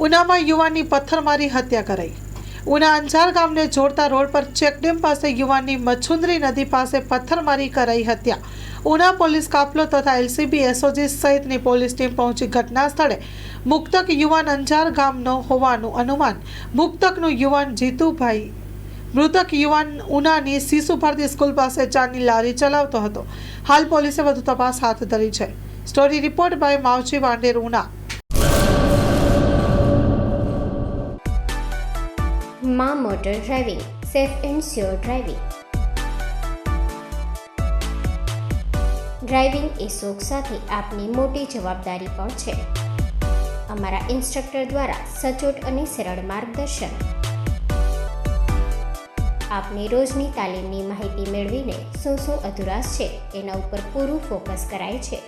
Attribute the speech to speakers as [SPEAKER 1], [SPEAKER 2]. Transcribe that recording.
[SPEAKER 1] ઉનામાં યુવાનની પથ્થરમારી હત્યા કરાઈ। ઉના અંજાર ગામને જોડતા રોડ પર ચેકડેમ પાસે યુવાનની મચ્છુંદરી નદી પાસે પથ્થરમારી કરાઈ હત્યા। ઉના પોલીસ કાફલો તથા એલસીબી એસઓજી સહિતની પોલીસ ટીમ પહોંચી ઘટના સ્થળે મૃતક યુવાન અંજાર ગામનો હોવાનું અનુમાન। મૃતકનું યુવાન જીતુભાઈ મૃતક યુવાન ઉનાની શિશુ ભારતી સ્કૂલ પાસે ચાની લારી ચલાવતો હતો। હાલ પોલીસે વધુ તપાસ હાથ ધરી છે। Story report by Mavji Vander, Una.
[SPEAKER 2] માં motor driving, safe and sure driving. Driving એ શોખ સાથે આપની મોટી જવાબદારી પણ છે। અમારા ઇન્સ્ટ્રક્ટર દ્વારા સચોટ અને સરળ માર્ગદર્શન। આપની રોજની તાલીમની માહિતી મેળવીને શું અધુરાશ છે એના ઉપર પૂરું ફોકસ કરાય છે।